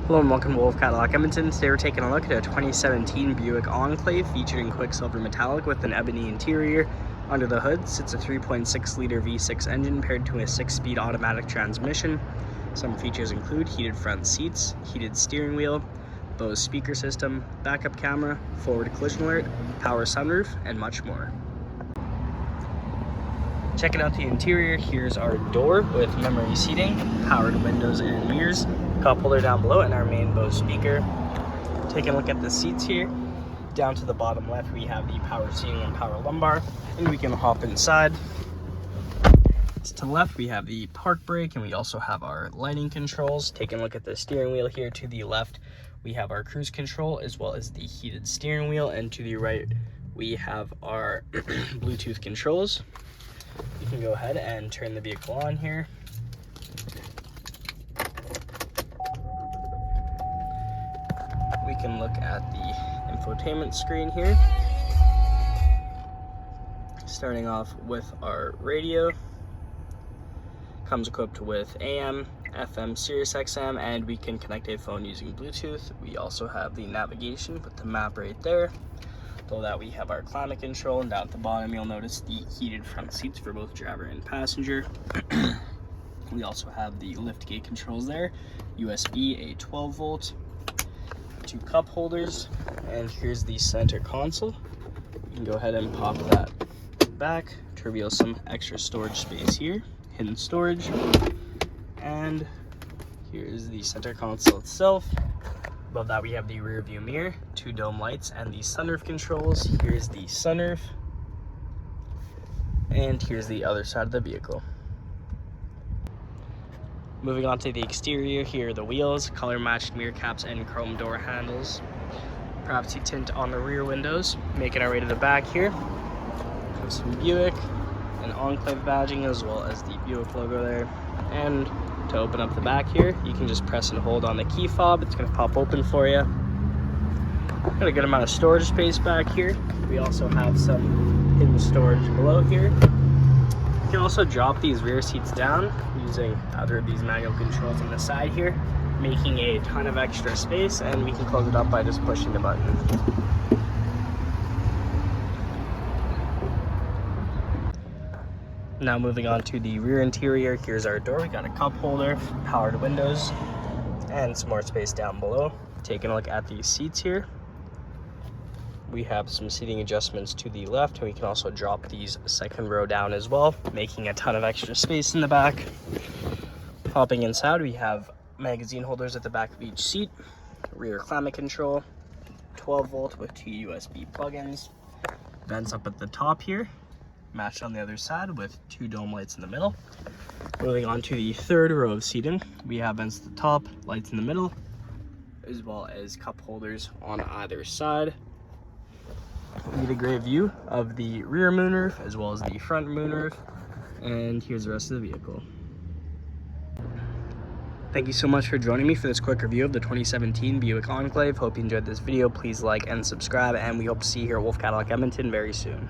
Hello and welcome to Wolfe Cadillac Edmonton. Today we're taking a look at a 2017 Buick Enclave featured in Quicksilver Metallic with an Ebony interior. Under the hood sits a 3.6 liter V6 engine paired to a 6-speed automatic transmission. Some features include heated front seats, heated steering wheel, Bose speaker system, backup camera, forward collision alert, power sunroof, and much more. Checking out the interior, here's our door with memory seating, powered windows and mirrors, cup holder down below, and our main Bose speaker. Taking a look at the seats here, down to the bottom left we have the power seating and power lumbar, and we can hop inside. To the left we have the park brake, and we also have our lighting controls. Taking a look at the steering wheel here, to the left we have our cruise control as well as the heated steering wheel, and to the right we have our Bluetooth controls. You can go ahead and turn the vehicle on here. We can look at the infotainment screen here. Starting off with our radio. Comes equipped with AM, FM, Sirius XM, and we can connect a phone using Bluetooth. We also have the navigation with the map right there. Below that we have our climate control, and down at the bottom you'll notice the heated front seats for both driver and passenger. We also have the liftgate controls there, USB, a 12 volt, 2 cup holders, and here's the center console. You can go ahead and pop that back to reveal some extra storage space here, hidden storage, and here's the center console itself. Above that we have the rear view mirror, 2 dome lights, and the sunroof controls. Here's the sunroof, and here's the other side of the vehicle. Moving on to the exterior, here are the wheels, color matched mirror caps and chrome door handles. Privacy tint on the rear windows. Making our way to the back here, have some Buick and Enclave badging as well as the Buick logo there. And to open up the back here, you can just press and hold on the key fob. It's going to pop open for you. Got a good amount of storage space back here. We also have some hidden storage below here. You can also drop these rear seats down using either of these manual controls on the side here, making a ton of extra space, and we can close it up by just pushing the button. Now moving on to the rear interior, here's our door. We got a cup holder, powered windows, and some more space down below. Taking a look at the seats here, we have some seating adjustments to the left, and we can also drop these second row down as well, making a ton of extra space in the back. Hopping inside, we have magazine holders at the back of each seat, rear climate control, 12 volt with 2 USB plugins, vents up at the top here, matched on the other side with 2 dome lights in the middle. Moving on to the third row of seating, we have vents at the top, lights in the middle, as well as cup holders on either side. We get a great view of the rear moonroof as well as the front moonroof, and here's the rest of the vehicle. Thank you so much for joining me for this quick review of the 2017 Buick Enclave. Hope you enjoyed this video. Please like and subscribe, and we hope to see you here at Wolfe Cadillac Edmonton very soon.